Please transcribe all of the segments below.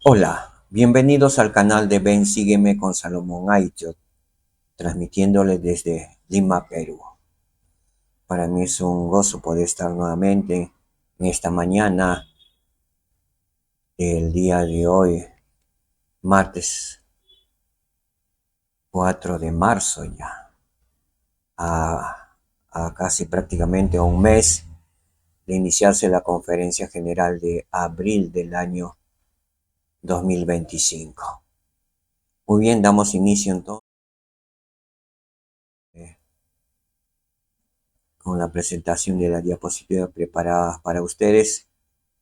Hola, bienvenidos al canal de Ven Sígueme con Salomón Aichot, transmitiéndole desde Lima, Perú. Para mí es un gozo poder estar nuevamente en esta mañana del día de hoy, martes 4 de marzo ya, a casi prácticamente un mes de iniciarse la conferencia general de abril del año 2025. Muy bien, damos inicio entonces con la presentación de la diapositiva preparada para ustedes.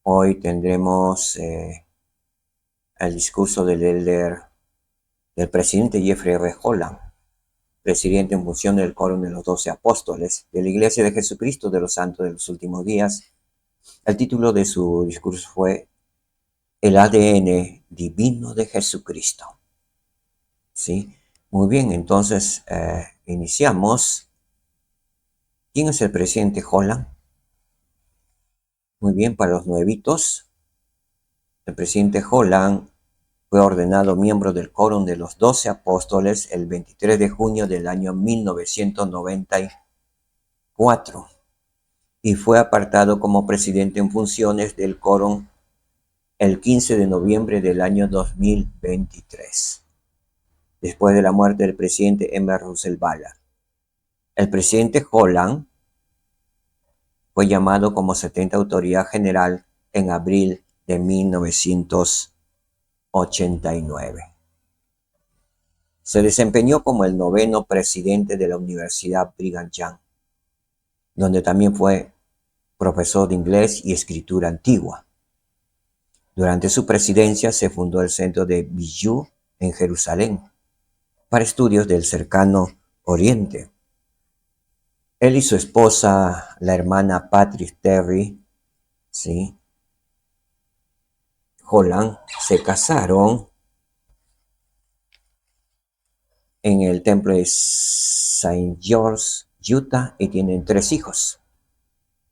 Hoy tendremos el discurso del presidente Jeffrey R. Holland, presidente en función del Quórum de los 12 Apóstoles de la Iglesia de Jesucristo de los Santos de los Últimos Días. El título de su discurso fue El ADN Divino de Jesucristo. ¿Sí? Muy bien, entonces iniciamos. ¿Quién es el presidente Holland? Muy bien, para los nuevitos, el presidente Holland fue ordenado miembro del Quórum de los 12 Apóstoles el 23 de junio del año 1994 y fue apartado como presidente en funciones del Quórum el 15 de noviembre del año 2023, después de la muerte del presidente Emerson Russell Ballard. El presidente Holland fue llamado como 70 autoridad general en abril de 1989. Se desempeñó como el noveno presidente de la Universidad Brigham Young, donde también fue profesor de inglés y escritura antigua. Durante su presidencia se fundó el Centro de Bijou en Jerusalén para estudios del cercano Oriente. Él y su esposa, la hermana Patrick Terry, ¿sí?, Holland, se casaron en el templo de St. George, Utah, y tienen 3 hijos.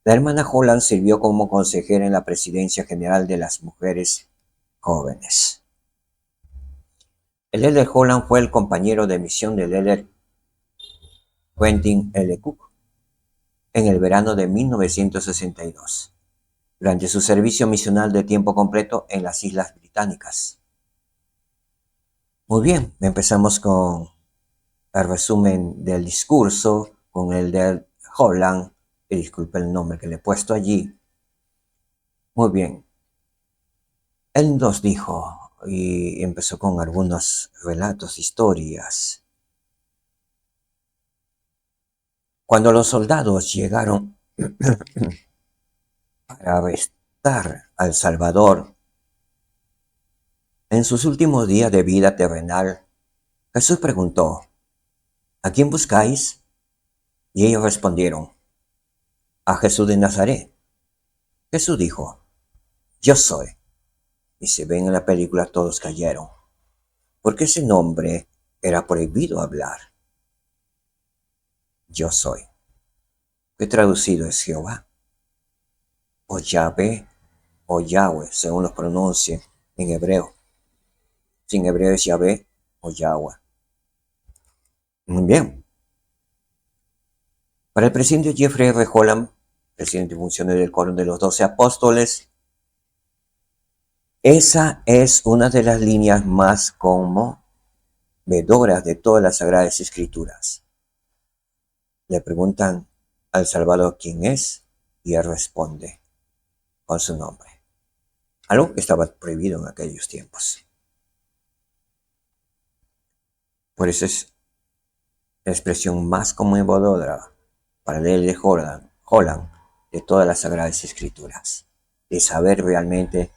La hermana Holland sirvió como consejera en la Presidencia General de las Mujeres Jóvenes. El elder Holland fue el compañero de misión del elder Quentin L. Cook en el verano de 1962, durante su servicio misional de tiempo completo en las Islas Británicas. Muy bien, empezamos con el resumen del discurso con el elder Holland, y disculpe el nombre que le he puesto allí. Muy bien. Él nos dijo, y empezó con algunos relatos, historias. Cuando los soldados llegaron para arrestar al Salvador en sus últimos días de vida terrenal, Jesús preguntó, ¿a quién buscáis? Y ellos respondieron, a Jesús de Nazaret. Jesús dijo, yo soy. Y se ven en la película, todos cayeron, porque ese nombre era prohibido hablar. Yo soy, que traducido es Jehová, o Yahvé, o Yahweh, según los pronuncie en hebreo. Si en hebreo es Yahvé o Yahweh. Muy bien. Para el presidente Jeffrey R. Holland, presidente en funciones del Quórum de los 12 Apóstoles, esa es una de las líneas más conmovedoras de todas las Sagradas Escrituras. Le preguntan al Salvador quién es y él responde con su nombre. Algo que estaba prohibido en aquellos tiempos. Por eso es la expresión más conmovedora para leer de Holland de todas las Sagradas Escrituras, de saber realmente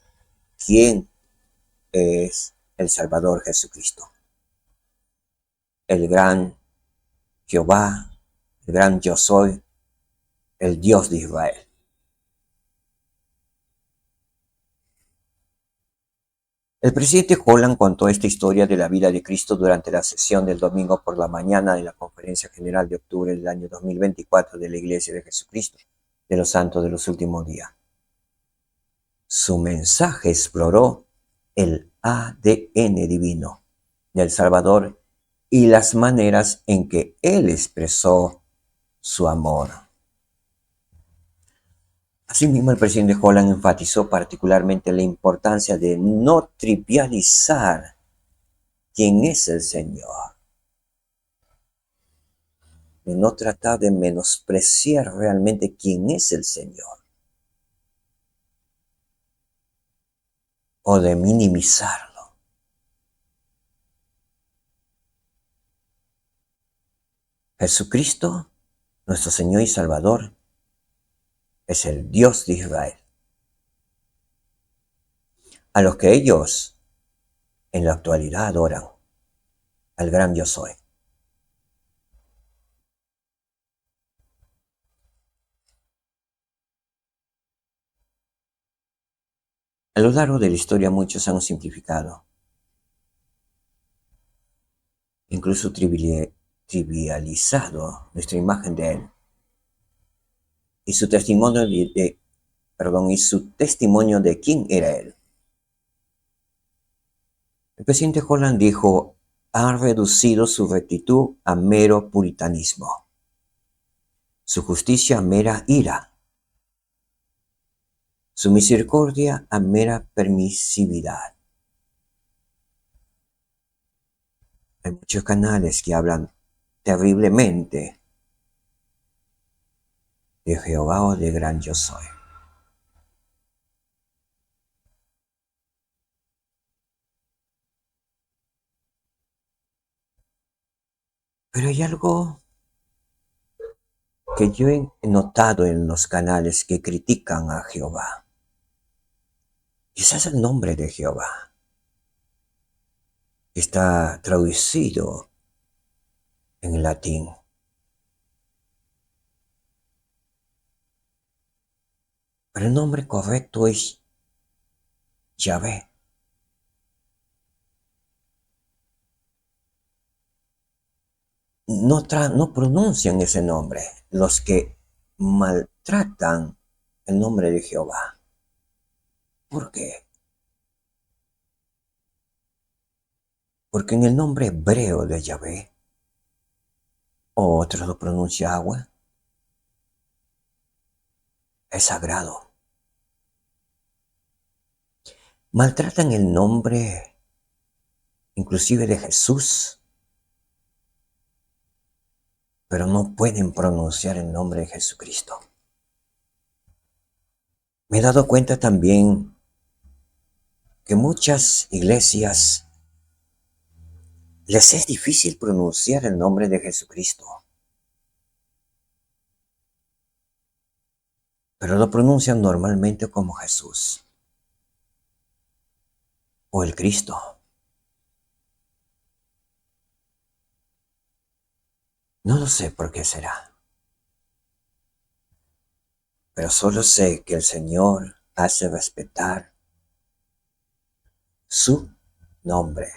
quién es el Salvador Jesucristo, el gran Jehová, el gran yo soy, el Dios de Israel. El presidente Holland contó esta historia de la vida de Cristo durante la sesión del domingo por la mañana de la Conferencia General de octubre del año 2024 de la Iglesia de Jesucristo de los Santos de los Últimos Días. Su mensaje exploró el ADN divino del Salvador y las maneras en que Él expresó su amor. Asimismo, el presidente Holland enfatizó particularmente la importancia de no trivializar quién es el Señor, de no tratar de menospreciar realmente quién es el Señor, o de minimizarlo. Jesucristo, nuestro Señor y Salvador, es el Dios de Israel, a los que ellos en la actualidad adoran, al gran Yo Soy. A lo largo de la historia muchos han simplificado, incluso trivializado nuestra imagen de Él y su testimonio y su testimonio de quién era Él. El presidente Holland dijo: ha reducido su rectitud a mero puritanismo, su justicia a mera ira, su misericordia a mera permisividad. Hay muchos canales que hablan terriblemente de Jehová o de gran Yo Soy. Pero hay algo que yo he notado en los canales que critican a Jehová. Quizás el nombre de Jehová está traducido en latín. Pero el nombre correcto es Yahvé. No pronuncian ese nombre los que maltratan el nombre de Jehová. ¿Por qué? Porque en el nombre hebreo de Yahvé, o otros lo pronuncian agua, es sagrado. Maltratan el nombre inclusive de Jesús, pero no pueden pronunciar el nombre de Jesucristo. Me he dado cuenta también que muchas iglesias les es difícil pronunciar el nombre de Jesucristo, pero lo pronuncian normalmente como Jesús o el Cristo. No lo sé por qué será, pero solo sé que el Señor hace respetar su nombre.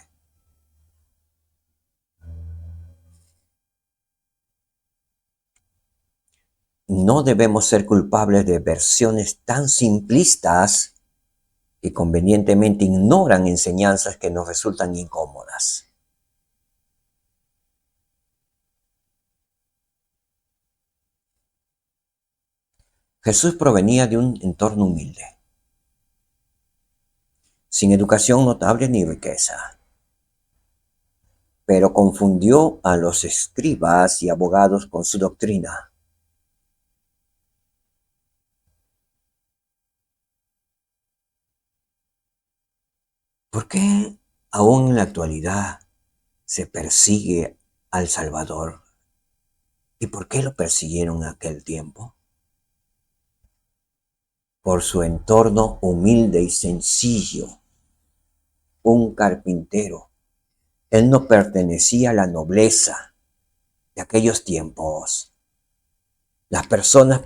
No debemos ser culpables de versiones tan simplistas que convenientemente ignoran enseñanzas que nos resultan incómodas. Jesús provenía de un entorno humilde, sin educación notable ni riqueza, pero confundió a los escribas y abogados con su doctrina. ¿Por qué aún en la actualidad se persigue al Salvador? ¿Y por qué lo persiguieron en aquel tiempo? Por su entorno humilde y sencillo, un carpintero. Él no pertenecía a la nobleza de aquellos tiempos. Las personas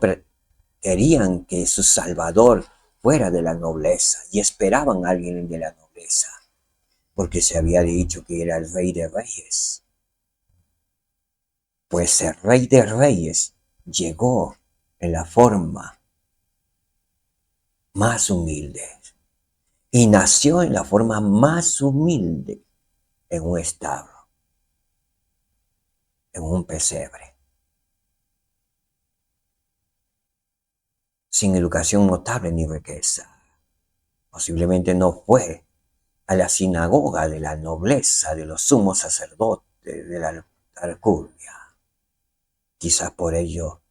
querían que su Salvador fuera de la nobleza y esperaban a alguien de la nobleza, porque se había dicho que era el Rey de Reyes. Pues el Rey de Reyes llegó en la forma más humilde, y nació en la forma más humilde, en un establo, en un pesebre, sin educación notable ni riqueza. Posiblemente no fue a la sinagoga de la nobleza, de los sumos sacerdotes, de la alcurnia. Quizás por ello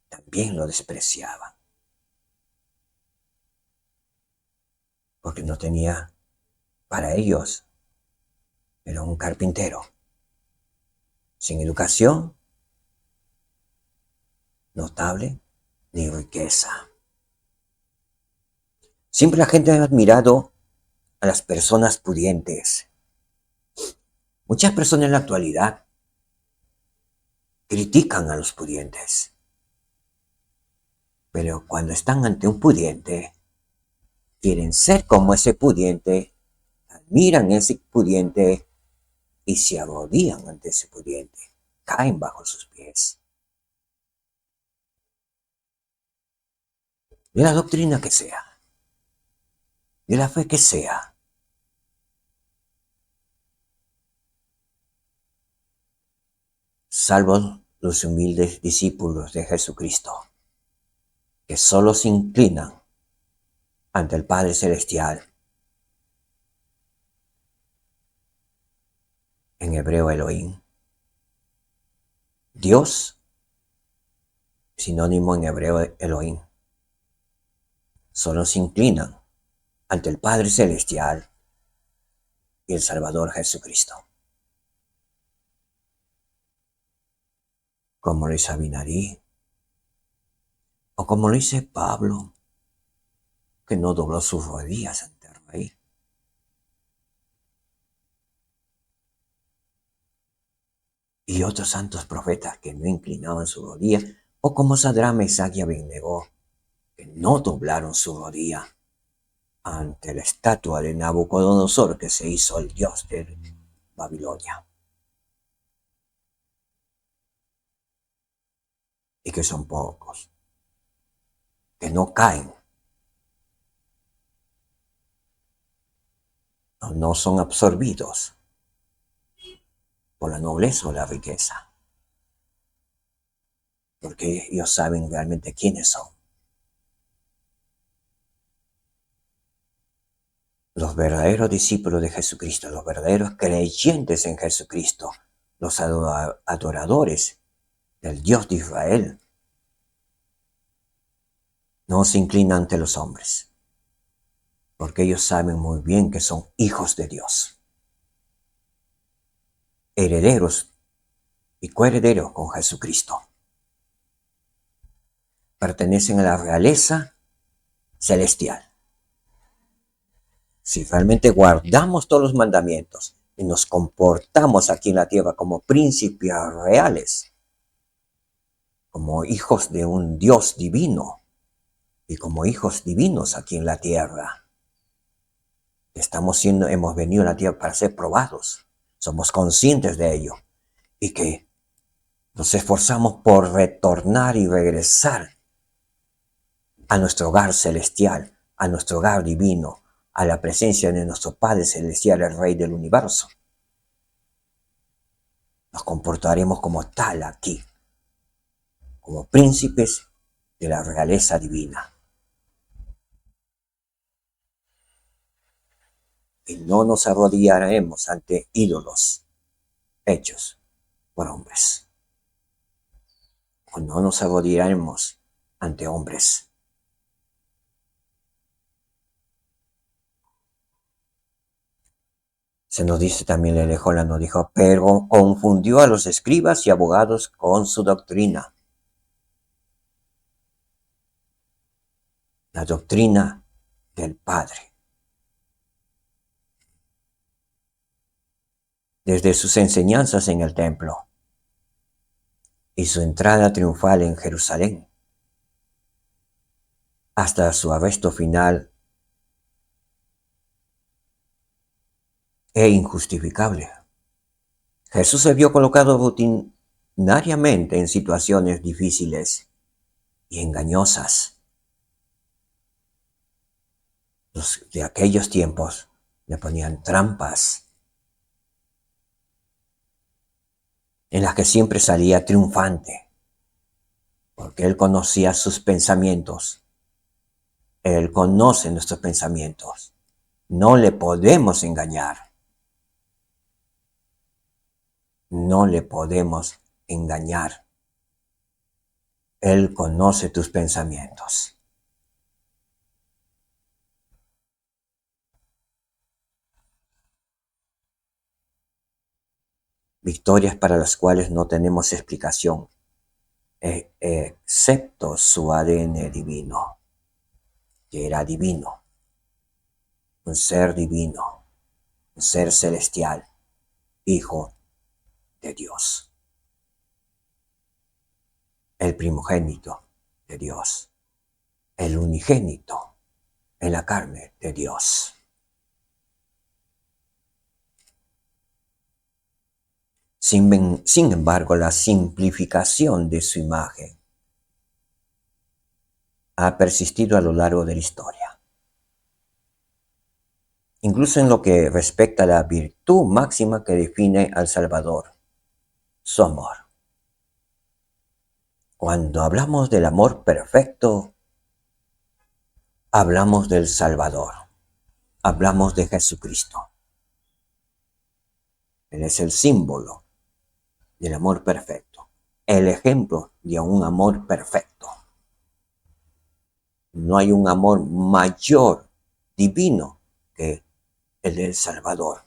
también lo despreciaban, porque no tenía, para ellos, era un carpintero, sin educación notable ni riqueza. Siempre la gente ha admirado a las personas pudientes. Muchas personas en la actualidad critican a los pudientes, pero cuando están ante un pudiente, quieren ser como ese pudiente, admiran a ese pudiente y se arrodillan ante ese pudiente, caen bajo sus pies. De la doctrina que sea, de la fe que sea, salvo los humildes discípulos de Jesucristo, que solo se inclinan ante el Padre Celestial, en hebreo Elohim. Dios, sinónimo en hebreo Elohim. Solo se inclinan ante el Padre Celestial y el Salvador Jesucristo. Como lo hizo Abinarí, o como lo dice Pablo, que no dobló sus rodillas ante el Rey. Y otros santos profetas que no inclinaban su rodilla, o como Sadrach, Mesach y Abednego, que no doblaron su rodilla ante la estatua de Nabucodonosor que se hizo el dios de Babilonia. Y que son pocos, que no caen, no son absorbidos por la nobleza o la riqueza, porque ellos saben realmente quiénes son. Los verdaderos discípulos de Jesucristo, los verdaderos creyentes en Jesucristo, los adoradores del Dios de Israel, no se inclinan ante los hombres, porque ellos saben muy bien que son hijos de Dios, herederos y coherederos con Jesucristo. Pertenecen a la realeza celestial. Si realmente guardamos todos los mandamientos y nos comportamos aquí en la tierra como príncipes reales, como hijos de un Dios divino y como hijos divinos aquí en la tierra, hemos venido a la tierra para ser probados, somos conscientes de ello y que nos esforzamos por retornar y regresar a nuestro hogar celestial, a nuestro hogar divino, a la presencia de nuestro Padre Celestial, el Rey del Universo. Nos comportaremos como tal aquí, como príncipes de la realeza divina. Y no nos arrodillaremos ante ídolos hechos por hombres. O no nos arrodillaremos ante hombres. Se nos dice también, Lelejola nos dijo, pero confundió a los escribas y abogados con su doctrina. La doctrina del Padre. Desde sus enseñanzas en el templo y su entrada triunfal en Jerusalén, hasta su arresto final e injustificable. Jesús se vio colocado rutinariamente en situaciones difíciles y engañosas. Los de aquellos tiempos le ponían trampas en las que siempre salía triunfante, porque Él conocía sus pensamientos. Él conoce nuestros pensamientos. No le podemos engañar. No le podemos engañar. Él conoce tus pensamientos. Victorias para las cuales no tenemos explicación, excepto su ADN divino, que era divino, un ser divino, un ser celestial, hijo de Dios, el primogénito de Dios, el unigénito en la carne de Dios. Sin embargo, la simplificación de su imagen ha persistido a lo largo de la historia. Incluso en lo que respecta a la virtud máxima que define al Salvador, su amor. Cuando hablamos del amor perfecto, hablamos del Salvador, hablamos de Jesucristo. Él es el símbolo del amor perfecto, el ejemplo de un amor perfecto. No hay un amor mayor, divino, que el del Salvador,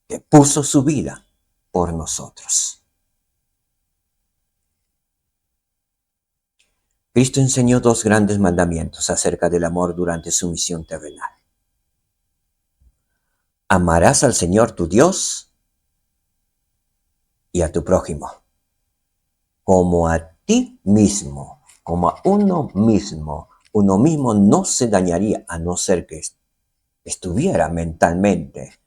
que puso su vida por nosotros. Cristo enseñó dos grandes mandamientos acerca del amor durante su misión terrenal. Amarás al Señor tu Dios y a tu prójimo como a ti mismo, como a uno mismo. Uno mismo no se dañaría a no ser que estuviera mentalmente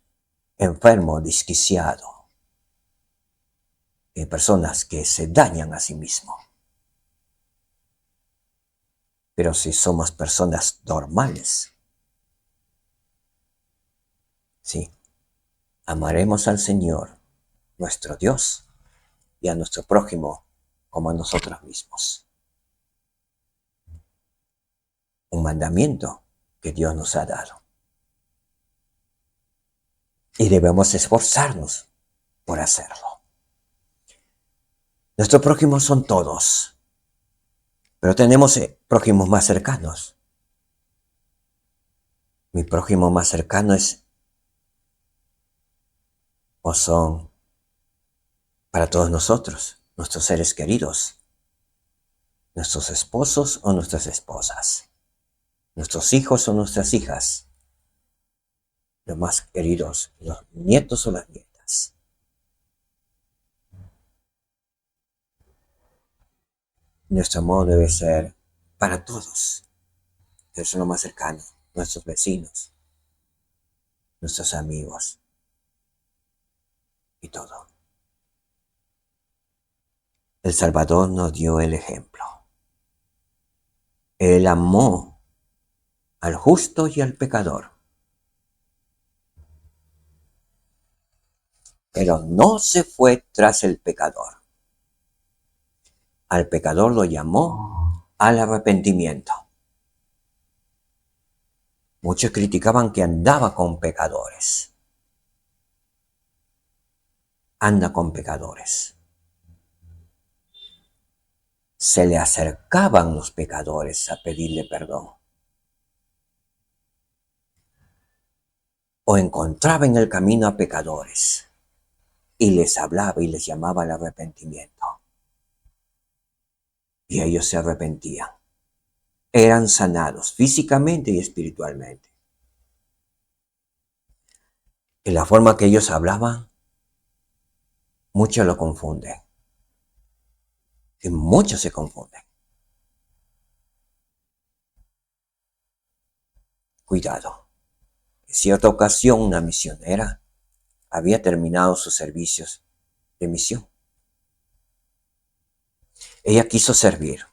enfermo, desquiciado. Hay personas que se dañan a sí mismos. Pero si somos personas normales, sí, amaremos al Señor, nuestro Dios, y a nuestro prójimo como a nosotros mismos. Un mandamiento que Dios nos ha dado. Y debemos esforzarnos por hacerlo. Nuestros prójimos son todos, pero tenemos prójimos más cercanos. Mi prójimo más cercano es o son para todos nosotros, nuestros seres queridos, nuestros esposos o nuestras esposas, nuestros hijos o nuestras hijas, los más queridos, los nietos o las nietas. Nuestro amor debe ser para todos, que son los más cercanos, nuestros vecinos, nuestros amigos y todo. El Salvador nos dio el ejemplo. Él amó al justo y al pecador, pero no se fue tras el pecador. Al pecador lo llamó al arrepentimiento. Muchos criticaban que andaba con pecadores. Anda con pecadores. Se le acercaban los pecadores a pedirle perdón. O encontraba en el camino a pecadores y les hablaba y les llamaba al arrepentimiento. Y ellos se arrepentían. Eran sanados físicamente y espiritualmente. En la forma que ellos hablaban, muchos lo confunden. Y muchos se confunden. Cuidado. En cierta ocasión, una misionera había terminado sus servicios de misión. Ella quiso servir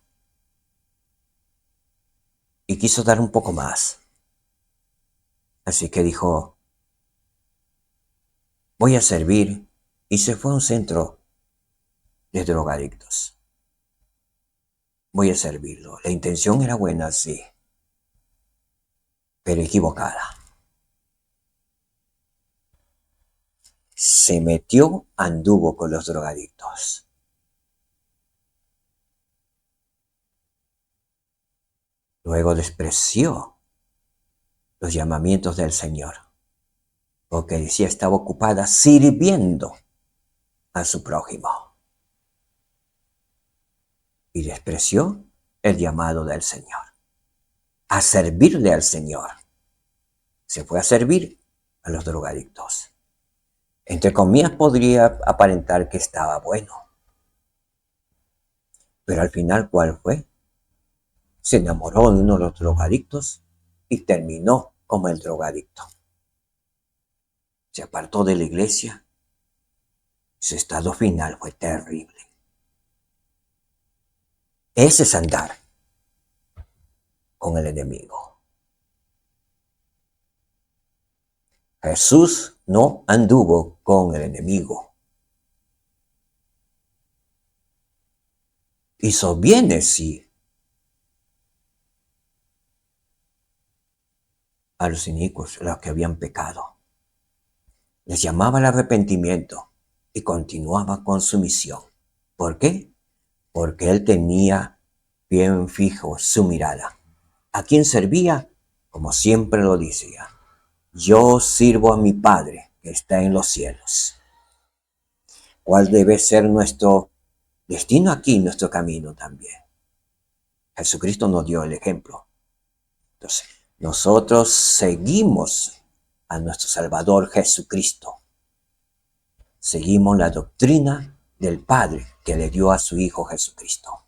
y quiso dar un poco más. Así que dijo, voy a servir, y se fue a un centro de drogadictos. Voy a servirlo. La intención era buena, sí, pero equivocada. Se metió, anduvo con los drogadictos. Luego despreció los llamamientos del Señor, porque decía estaba ocupada sirviendo a su prójimo. Y despreció el llamado del Señor, a servirle al Señor. Se fue a servir a los drogadictos. Entre comillas podría aparentar que estaba bueno. Pero al final, ¿cuál fue? Se enamoró de uno de los drogadictos y terminó como el drogadicto. Se apartó de la iglesia. Su estado final fue terrible. Ese es andar con el enemigo. Jesús no anduvo con el enemigo. Hizo bienes, sí, a los inicuos, a los que habían pecado. Les llamaba al arrepentimiento y continuaba con su misión. ¿Por qué? Porque él tenía bien fijo su mirada. ¿A quién servía? Como siempre lo decía, yo sirvo a mi Padre que está en los cielos. ¿Cuál debe ser nuestro destino aquí, nuestro camino también? Jesucristo nos dio el ejemplo. Entonces, nosotros seguimos a nuestro Salvador Jesucristo. Seguimos la doctrina del Padre que le dio a su Hijo Jesucristo.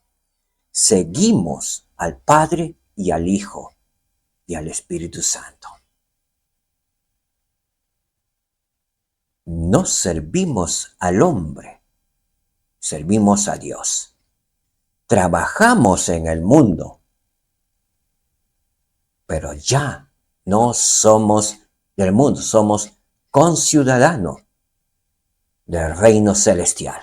Seguimos al Padre y al Hijo y al Espíritu Santo. No servimos al hombre, servimos a Dios. Trabajamos en el mundo, pero ya no somos del mundo, somos conciudadanos del reino celestial,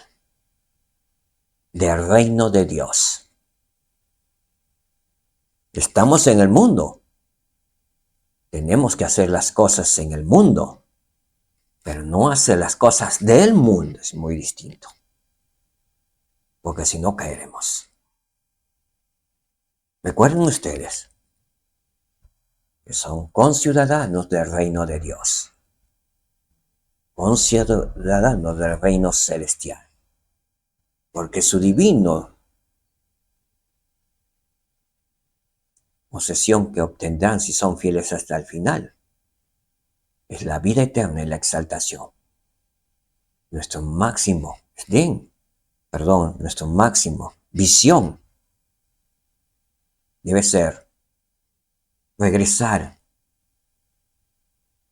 del reino de Dios. Estamos en el mundo, tenemos que hacer las cosas en el mundo, pero no hacer las cosas del mundo, es muy distinto, porque si no caeremos. Recuerden ustedes que son conciudadanos del reino de Dios, conciudadanos del reino celestial, porque su divino posesión que obtendrán si son fieles hasta el final es la vida eterna y la exaltación. Nuestro máximo visión debe ser regresar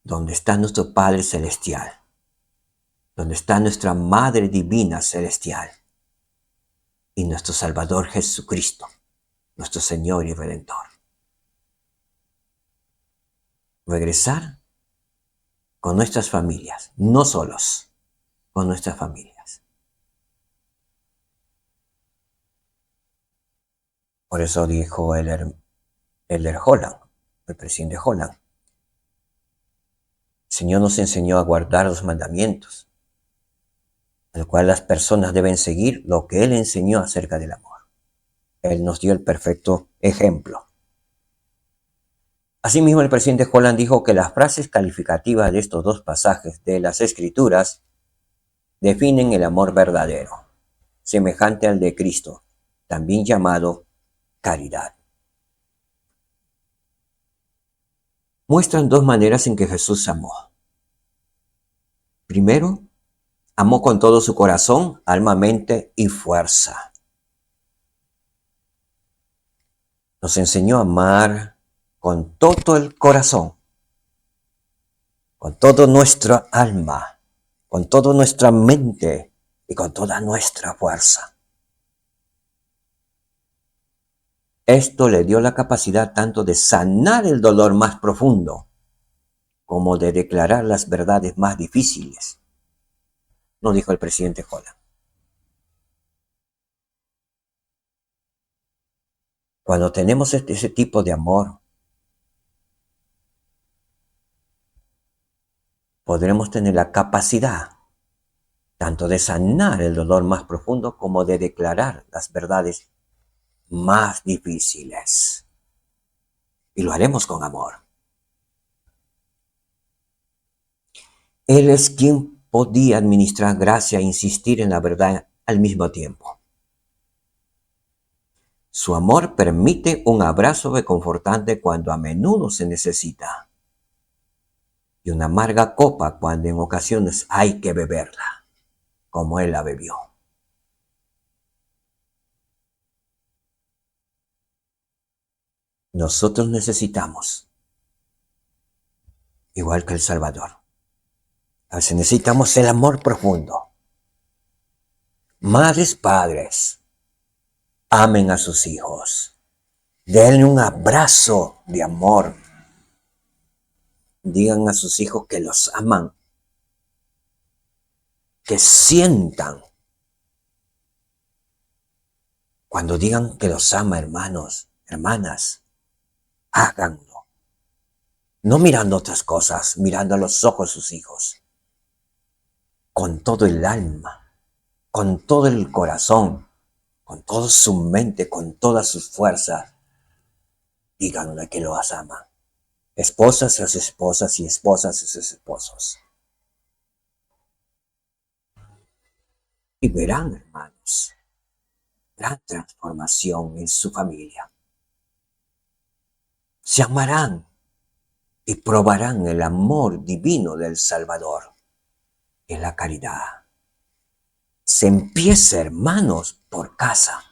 donde está nuestro Padre Celestial, donde está nuestra Madre Divina Celestial y nuestro Salvador Jesucristo, nuestro Señor y Redentor. Regresar con nuestras familias, no solos, con nuestras familias. Por eso dijo el Holland, el presidente Holland, el Señor nos enseñó a guardar los mandamientos, el cual las personas deben seguir lo que Él enseñó acerca del amor. Él nos dio el perfecto ejemplo. Asimismo, el presidente Holland dijo que las frases calificativas de estos dos pasajes de las Escrituras definen el amor verdadero, semejante al de Cristo, también llamado caridad. Muestran dos maneras en que Jesús amó. Primero, amó con todo su corazón, alma, mente y fuerza. Nos enseñó a amar con todo el corazón, con toda nuestra alma, con toda nuestra mente y con toda nuestra fuerza. Esto le dio la capacidad tanto de sanar el dolor más profundo como de declarar las verdades más difíciles, nos dijo el presidente Holland. Cuando tenemos ese tipo de amor, podremos tener la capacidad tanto de sanar el dolor más profundo como de declarar las verdades más difíciles. Y lo haremos con amor. Él es quien podía administrar gracia e insistir en la verdad al mismo tiempo. Su amor permite un abrazo reconfortante cuando a menudo se necesita y una amarga copa cuando en ocasiones hay que beberla, como él la bebió. Nosotros necesitamos, igual que el Salvador, a veces necesitamos el amor profundo. Madres, padres, amen a sus hijos. Denle un abrazo de amor. Digan a sus hijos que los aman. Que sientan. Cuando digan que los ama, hermanos, hermanas, háganlo. No mirando otras cosas, mirando a los ojos de sus hijos. Con todo el alma, con todo el corazón, con toda su mente, con todas sus fuerzas. Díganle que los aman. Esposas a sus esposas y esposas a sus esposos. Y verán, hermanos, gran transformación en su familia. Se amarán y probarán el amor divino del Salvador en la caridad. Se empieza, hermanos, por casa.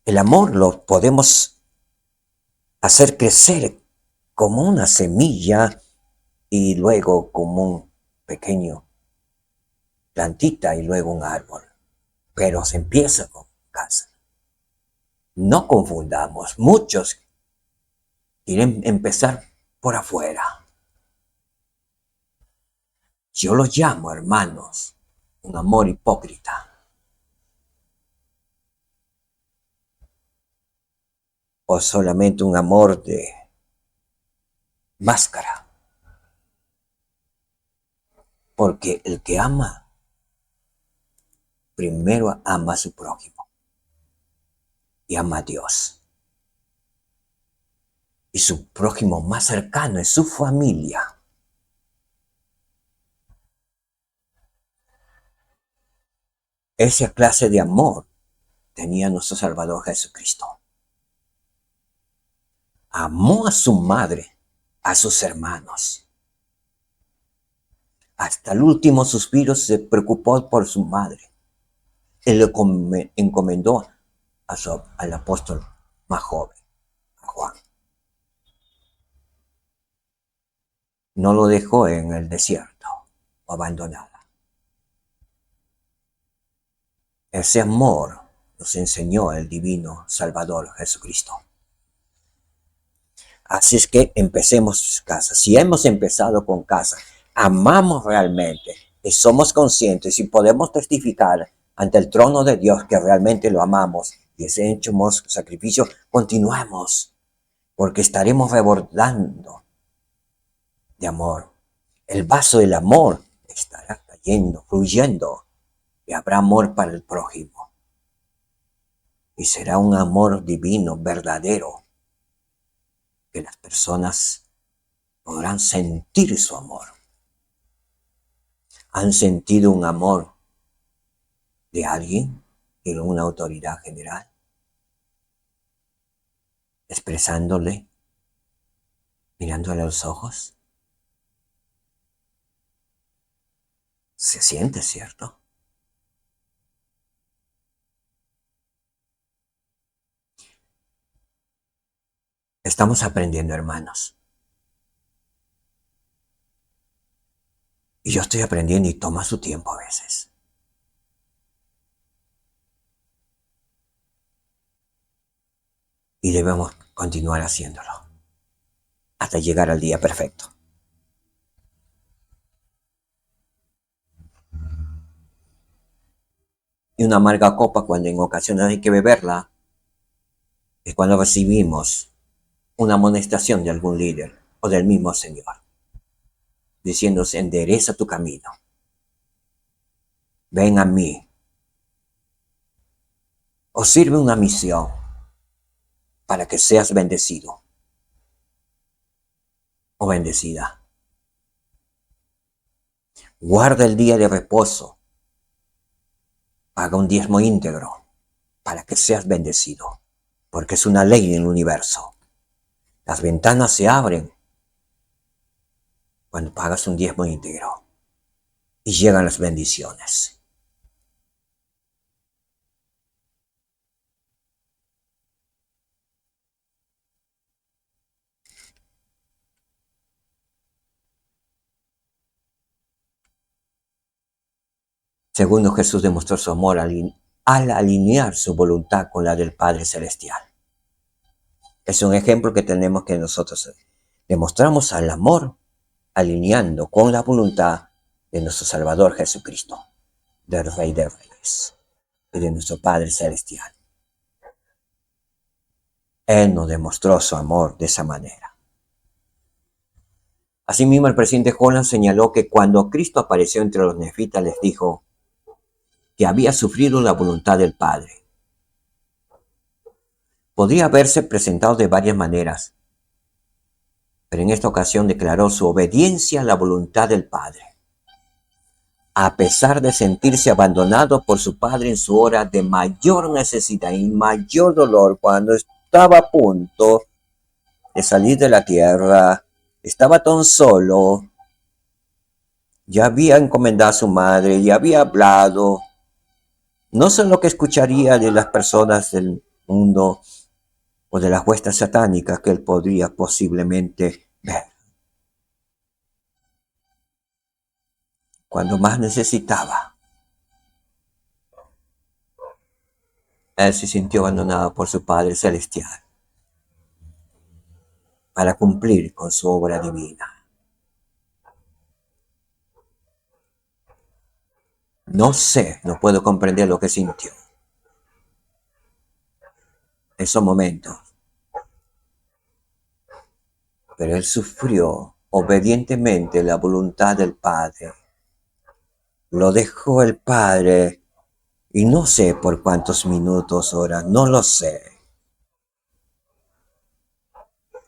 El amor lo podemos hacer crecer como una semilla y luego como un pequeño plantita y luego un árbol. Pero se empieza con casa. No confundamos. Muchos quieren empezar por afuera. Yo lo llamo, hermanos, un amor hipócrita. O solamente un amor de máscara. Porque el que ama, primero ama a su prójimo. Y ama a Dios. Y su prójimo más cercano es su familia. Esa clase de amor tenía nuestro Salvador Jesucristo. Amó a su madre, a sus hermanos. Hasta el último suspiro se preocupó por su madre. Él le encomendó al apóstol más joven, a Juan. No lo dejó en el desierto o abandonado. Ese amor nos enseñó el divino Salvador Jesucristo. Así es que empecemos casa. Si hemos empezado con casa, amamos realmente y somos conscientes y podemos testificar ante el trono de Dios que realmente lo amamos y ese hecho sacrificio, continuemos porque estaremos rebordando de amor. El vaso del amor estará cayendo, fluyendo y habrá amor para el prójimo. Y será un amor divino, verdadero, que las personas podrán sentir su amor. ¿Han sentido un amor de alguien, de una autoridad general? Expresándole, mirándole a los ojos. Se siente, ¿cierto? Estamos aprendiendo, hermanos. Y yo estoy aprendiendo y toma su tiempo a veces. Y debemos continuar haciéndolo hasta llegar al día perfecto. Y una amarga copa, cuando en ocasiones hay que beberla, es cuando recibimos una amonestación de algún líder o del mismo Señor, diciéndonos: endereza tu camino, ven a mí, o sirve una misión para que seas bendecido o bendecida. Guarda el día de reposo, paga un diezmo íntegro para que seas bendecido, porque es una ley en el universo. Las ventanas se abren cuando pagas un diezmo íntegro y llegan las bendiciones. Segundo, Jesús demostró su amor al alinear su voluntad con la del Padre Celestial. Es un ejemplo que tenemos que nosotros demostramos al amor alineando con la voluntad de nuestro Salvador Jesucristo, del Rey de Reyes y de nuestro Padre Celestial. Él nos demostró su amor de esa manera. Asimismo, el presidente Holland señaló que cuando Cristo apareció entre los nefitas les dijo que había sufrido la voluntad del Padre. Podría haberse presentado de varias maneras, pero en esta ocasión declaró su obediencia a la voluntad del Padre, a pesar de sentirse abandonado por su Padre en su hora de mayor necesidad y mayor dolor, cuando estaba a punto de salir de la tierra, estaba tan solo, ya había encomendado a su madre, ya había hablado, no sé lo que escucharía de las personas del mundo o de las huestes satánicas que él podría posiblemente ver. Cuando más necesitaba, él se sintió abandonado por su Padre Celestial para cumplir con su obra divina. No sé, no puedo comprender lo que sintió en esos momentos, pero él sufrió obedientemente la voluntad del Padre. Lo dejó el Padre y no sé por cuántos minutos, horas, no lo sé.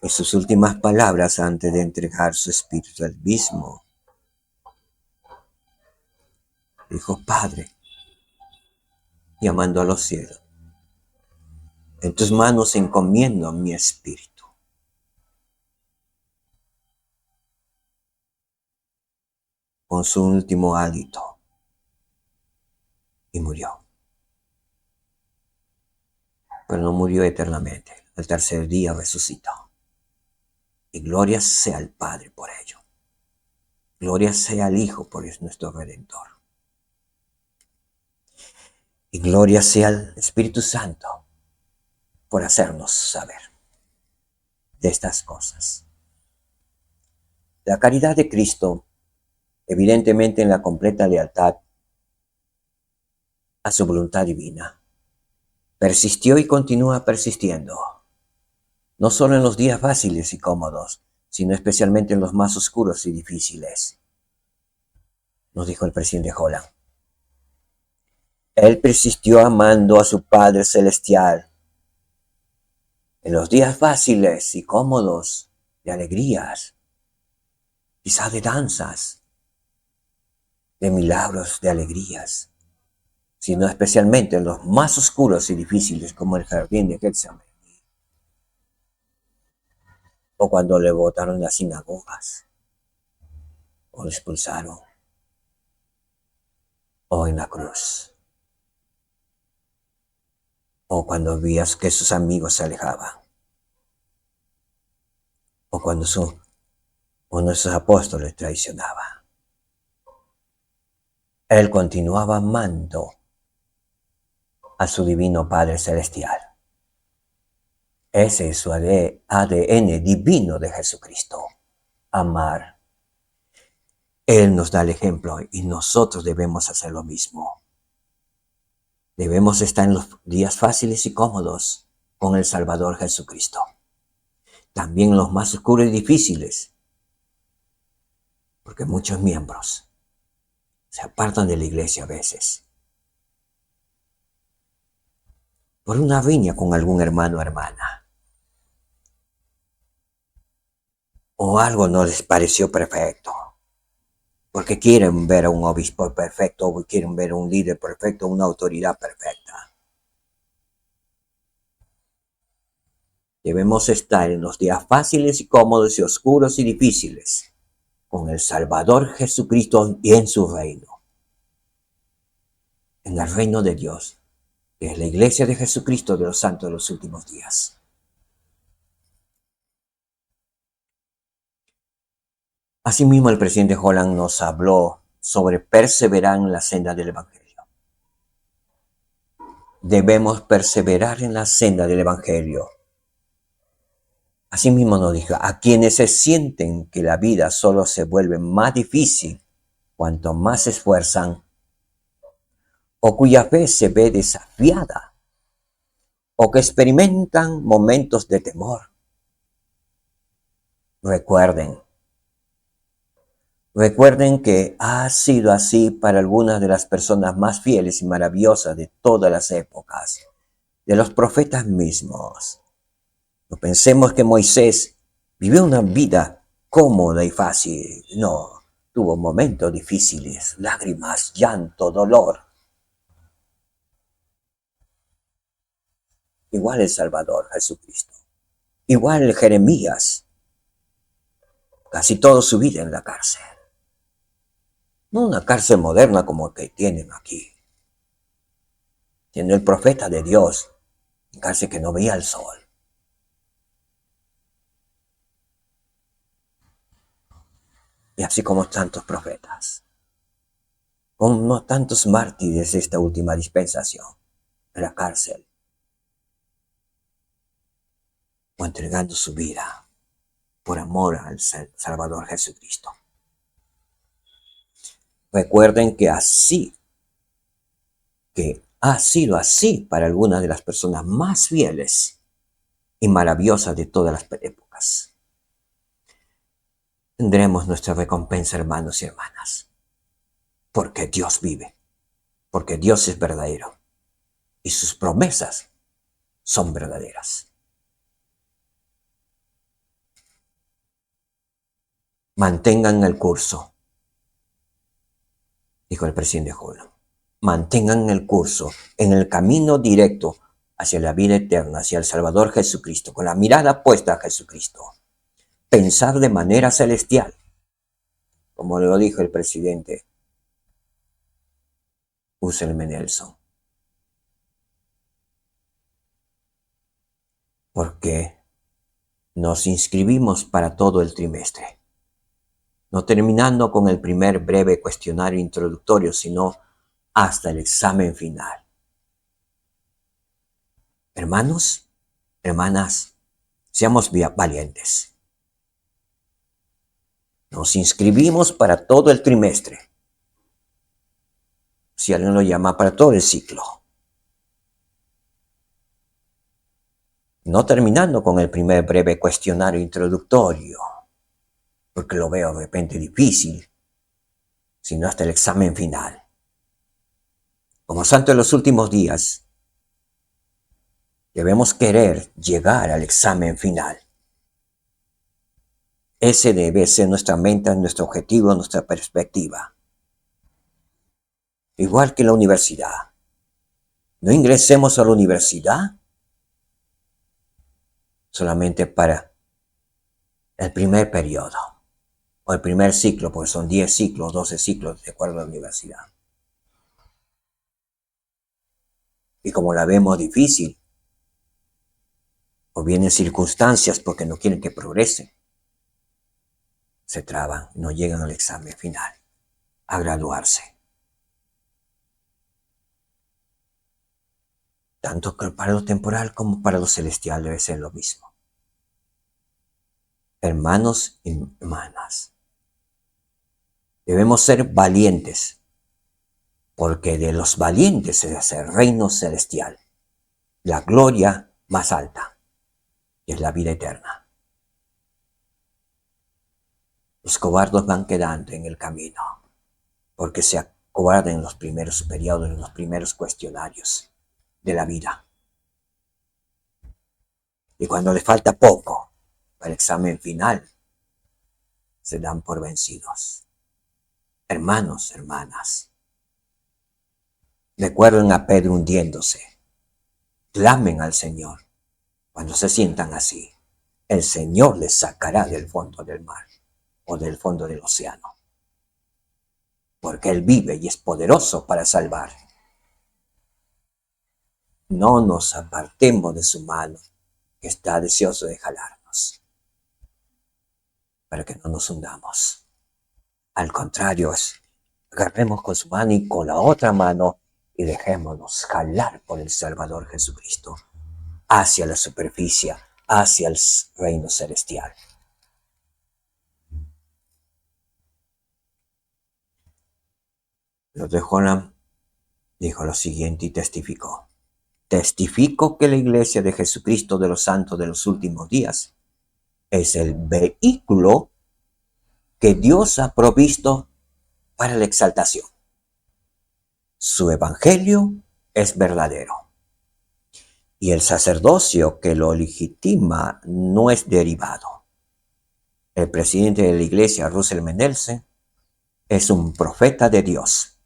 Y sus últimas palabras antes de entregar su espíritu al mismo, dijo: Padre, llamando a los cielos, en tus manos encomiendo mi espíritu. Con su último hálito, y murió. Pero no murió eternamente. Al tercer día resucitó. Y gloria sea al Padre por ello. Gloria sea al Hijo por nuestro Redentor. Y gloria sea al Espíritu Santo por hacernos saber de estas cosas. La caridad de Cristo, evidentemente en la completa lealtad a su voluntad divina, persistió y continúa persistiendo, no solo en los días fáciles y cómodos, sino especialmente en los más oscuros y difíciles, nos dijo el presidente Holland. Él persistió amando a su Padre Celestial en los días fáciles y cómodos, de alegrías, quizás de danzas, de milagros, de alegrías, sino especialmente en los más oscuros y difíciles, como el jardín de Getsemaní, o cuando le botaron las sinagogas, o le expulsaron, o en la cruz, o cuando vías que sus amigos se alejaban, o cuando uno de sus apóstoles traicionaba. Él continuaba amando a su divino Padre Celestial. Ese es su ADN divino de Jesucristo, amar. Él nos da el ejemplo y nosotros debemos hacer lo mismo. Debemos estar en los días fáciles y cómodos con el Salvador Jesucristo. También en los más oscuros y difíciles, porque muchos miembros se apartan de la iglesia a veces por una riña con algún hermano o hermana, o algo no les pareció perfecto, porque quieren ver a un obispo perfecto, o quieren ver a un líder perfecto, una autoridad perfecta. Debemos estar en los días fáciles y cómodos y oscuros y difíciles con el Salvador Jesucristo y en su reino, en el reino de Dios, que es la iglesia de Jesucristo de los santos de los últimos días. Asimismo, el presidente Holland nos habló sobre perseverar en la senda del Evangelio. Debemos perseverar en la senda del Evangelio. Asimismo nos dijo, a quienes se sienten que la vida solo se vuelve más difícil cuanto más se esfuerzan, o cuya fe se ve desafiada, o que experimentan momentos de temor. Recuerden que ha sido así para algunas de las personas más fieles y maravillosas de todas las épocas, de los profetas mismos. No pensemos que Moisés vivió una vida cómoda y fácil. No, tuvo momentos difíciles, lágrimas, llanto, dolor. Igual el Salvador Jesucristo. Igual el Jeremías. Casi toda su vida en la cárcel. No una cárcel moderna como que tienen aquí. Siendo el profeta de Dios, en cárcel que no veía el sol. Y así como tantos profetas. Como tantos mártires de esta última dispensación. En la cárcel. O entregando su vida por amor al Salvador Jesucristo. Recuerden que ha sido así para algunas de las personas más fieles y maravillosas de todas las épocas. Tendremos nuestra recompensa, hermanos y hermanas, porque Dios vive, porque Dios es verdadero y sus promesas son verdaderas. Mantengan el curso, dijo el presidente Holland. Mantengan el curso en el camino directo hacia la vida eterna, hacia el Salvador Jesucristo, con la mirada puesta a Jesucristo. Pensar de manera celestial, como lo dijo el presidente Russell M. Nelson. Porque nos inscribimos para todo el trimestre, no terminando con el primer breve cuestionario introductorio, sino hasta el examen final. Hermanos, hermanas, seamos valientes. Nos inscribimos para todo el trimestre. Si alguien lo llama, para todo el ciclo. No terminando con el primer breve cuestionario introductorio, porque lo veo de repente difícil, sino hasta el examen final. Como santos de los últimos días, debemos querer llegar al examen final. Ese debe ser nuestra meta, nuestro objetivo, nuestra perspectiva. Igual que la universidad. No ingresemos a la universidad solamente para el primer periodo o el primer ciclo, porque son 10 ciclos, 12 ciclos de acuerdo a la universidad. Y como la vemos difícil, o vienen circunstancias porque no quieren que progresen, se traban, no llegan al examen final, a graduarse. Tanto para lo temporal como para lo celestial debe ser lo mismo. Hermanos y hermanas, debemos ser valientes porque de los valientes es el reino celestial, la gloria más alta, que es la vida eterna. Los cobardes van quedando en el camino, porque se acobardan en los primeros periodos, en los primeros cuestionarios de la vida. Y cuando les falta poco para el examen final, se dan por vencidos. Hermanos, hermanas, recuerden a Pedro hundiéndose. Clamen al Señor. Cuando se sientan así, el Señor les sacará del fondo del mar o del fondo del océano. Porque Él vive y es poderoso para salvar. No nos apartemos de su mano, que está deseoso de jalarnos, para que no nos hundamos. Al contrario, agarremos con su mano y con la otra mano y dejémonos jalar por el Salvador Jesucristo hacia la superficie, hacia el reino celestial. Los de Jonam dijo lo siguiente y testificó. Testifico que la iglesia de Jesucristo de los santos de los últimos días es el vehículo que Dios ha provisto para la exaltación. Su evangelio es verdadero. Y el sacerdocio que lo legitima no es derivado. El presidente de la iglesia, Russell M. Nelson, es un profeta de Dios,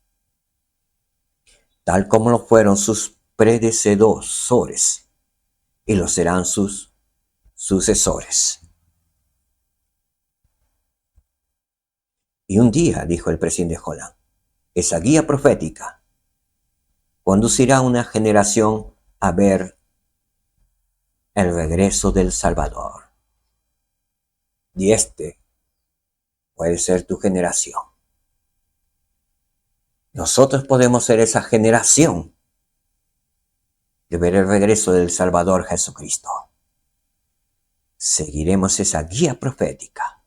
tal como lo fueron sus predecesores y lo serán sus sucesores. Y un día, dijo el presidente Holland, esa guía profética conducirá a una generación a ver el regreso del Salvador. Y este puede ser tu generación. Nosotros podemos ser esa generación de ver el regreso del Salvador Jesucristo. Seguiremos esa guía profética.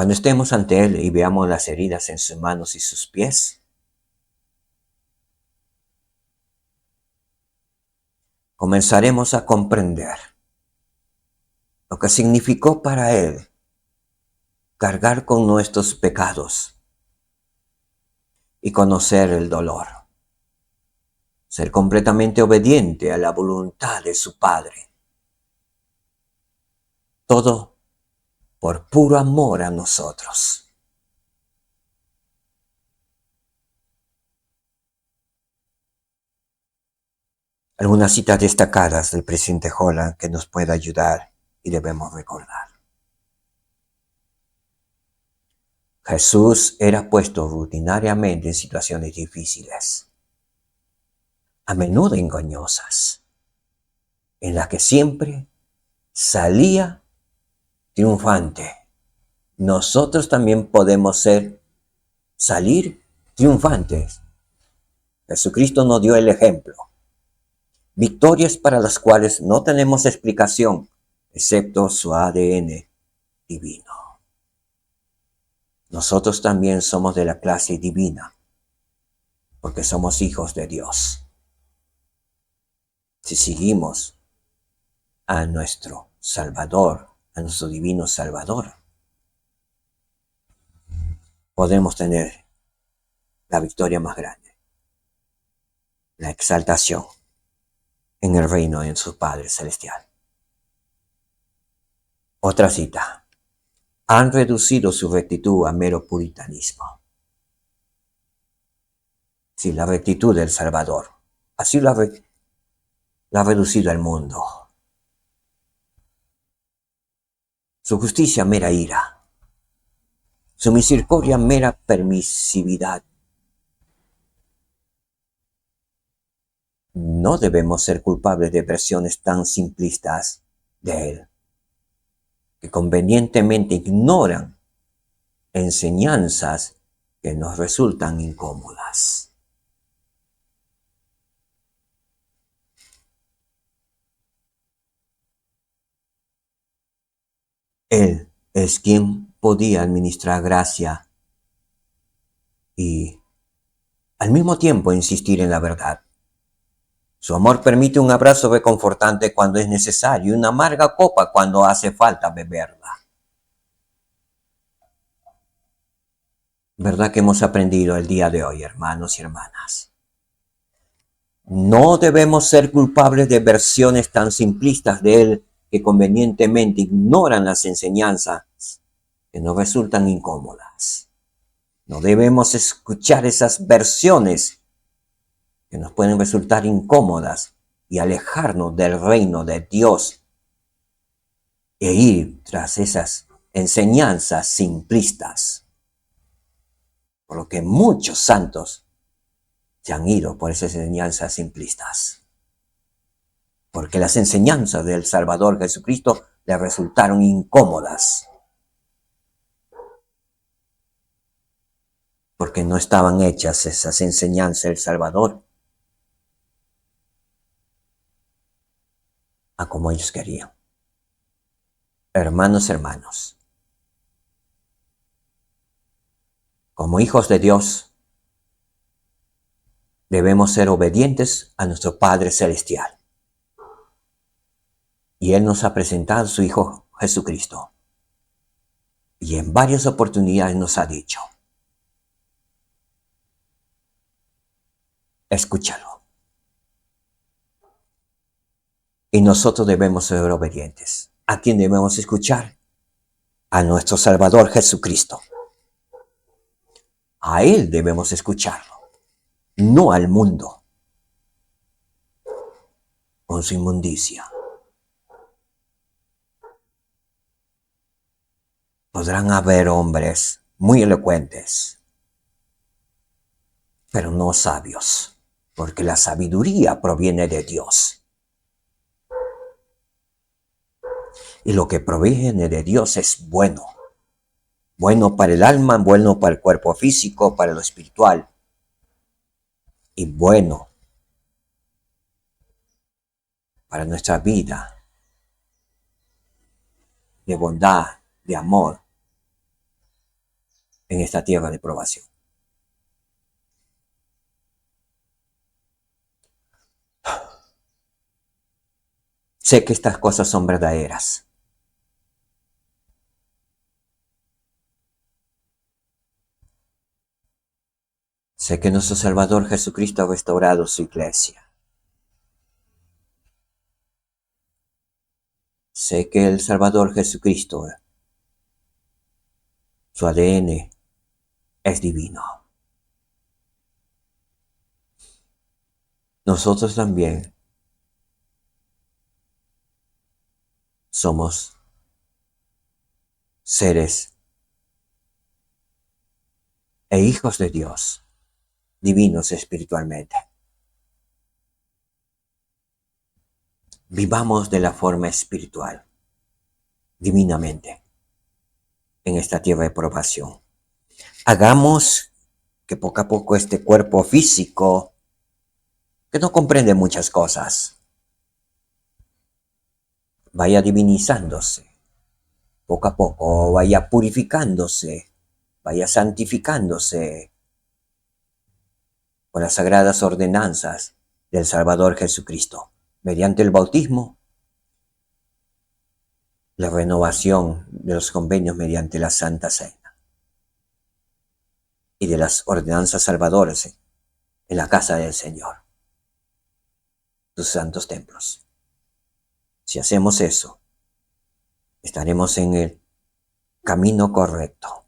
Cuando estemos ante Él y veamos las heridas en sus manos y sus pies, comenzaremos a comprender lo que significó para Él cargar con nuestros pecados y conocer el dolor. Ser completamente obediente a la voluntad de su Padre. Todo por puro amor a nosotros. Algunas citas destacadas del presidente Holland que nos puede ayudar y debemos recordar. Jesús era puesto rutinariamente en situaciones difíciles, a menudo engañosas, en las que siempre salía triunfante. Nosotros también podemos salir triunfantes. Jesucristo nos dio el ejemplo. Victorias para las cuales no tenemos explicación, excepto su ADN divino. Nosotros también somos de la clase divina, porque somos hijos de Dios. Si seguimos a nuestro Salvador, a nuestro divino Salvador, podemos tener la victoria más grande, la exaltación en el reino de su Padre Celestial. Otra cita. Han reducido su rectitud a mero puritanismo. Sí, la rectitud del Salvador. Así la ha reducido al mundo. Su justicia mera ira. Su misericordia mera permisividad. No debemos ser culpables de versiones tan simplistas de Él, que convenientemente ignoran enseñanzas que nos resultan incómodas. Él es quien podía administrar gracia y al mismo tiempo insistir en la verdad. Su amor permite un abrazo reconfortante cuando es necesario y una amarga copa cuando hace falta beberla. ¿Verdad que hemos aprendido el día de hoy, hermanos y hermanas? No debemos ser culpables de versiones tan simplistas de Él que convenientemente ignoran las enseñanzas que nos resultan incómodas. No debemos escuchar esas versiones que nos pueden resultar incómodas y alejarnos del reino de Dios e ir tras esas enseñanzas simplistas. Por lo que muchos santos se han ido por esas enseñanzas simplistas. Porque las enseñanzas del Salvador Jesucristo le resultaron incómodas. Porque no estaban hechas esas enseñanzas del Salvador a como ellos querían. Hermanos, como hijos de Dios, debemos ser obedientes a nuestro Padre Celestial. Y Él nos ha presentado a su Hijo Jesucristo. Y en varias oportunidades nos ha dicho, escúchalo. Y nosotros debemos ser obedientes. ¿A quién debemos escuchar? A nuestro Salvador Jesucristo. A Él debemos escucharlo, no al mundo, con su inmundicia. Podrán haber hombres muy elocuentes, pero no sabios, porque la sabiduría proviene de Dios. Y lo que proviene de Dios es bueno. Bueno para el alma, bueno para el cuerpo físico, para lo espiritual. Y bueno para nuestra vida de bondad, de amor en esta tierra de probación. Sé que estas cosas son verdaderas. Sé que nuestro Salvador Jesucristo ha restaurado su iglesia. Sé que el Salvador Jesucristo, su ADN es divino. Nosotros también somos seres e hijos de Dios, divinos espiritualmente. Vivamos de la forma espiritual, divinamente, en esta tierra de probación. Hagamos que poco a poco este cuerpo físico, que no comprende muchas cosas, vaya divinizándose, poco a poco vaya purificándose, vaya santificándose con las sagradas ordenanzas del Salvador Jesucristo, mediante el bautismo, la renovación de los convenios mediante la Santa Cena y de las ordenanzas salvadoras en la casa del Señor, sus santos templos. Si hacemos eso, estaremos en el camino correcto,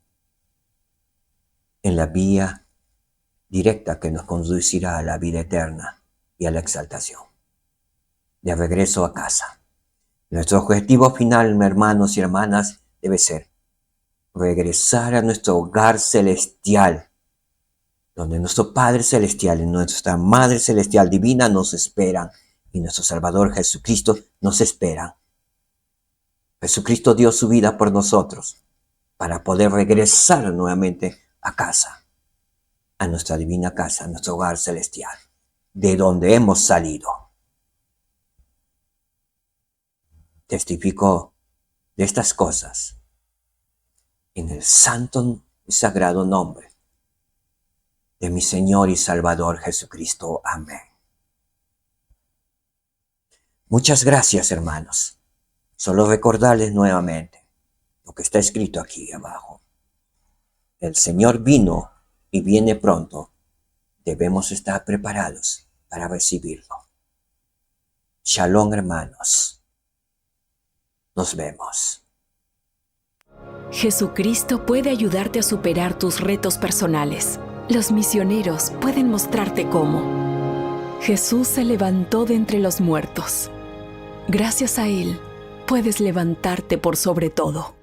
en la vía directa que nos conducirá a la vida eterna y a la exaltación, de regreso a casa. Nuestro objetivo final, hermanos y hermanas, debe ser regresar a nuestro hogar celestial, donde nuestro Padre Celestial y nuestra Madre Celestial Divina nos esperan, y nuestro Salvador Jesucristo nos espera. Jesucristo dio su vida por nosotros, para poder regresar nuevamente a casa, a nuestra divina casa, a nuestro hogar celestial, de donde hemos salido. Testifico de estas cosas en el santo y sagrado nombre de mi Señor y Salvador Jesucristo. Amén. Muchas gracias, hermanos. Solo recordarles nuevamente lo que está escrito aquí abajo. El Señor vino y viene pronto. Debemos estar preparados para recibirlo. Shalom, hermanos. Nos vemos. Jesucristo puede ayudarte a superar tus retos personales. Los misioneros pueden mostrarte cómo. Jesús se levantó de entre los muertos. Gracias a Él, puedes levantarte por sobre todo.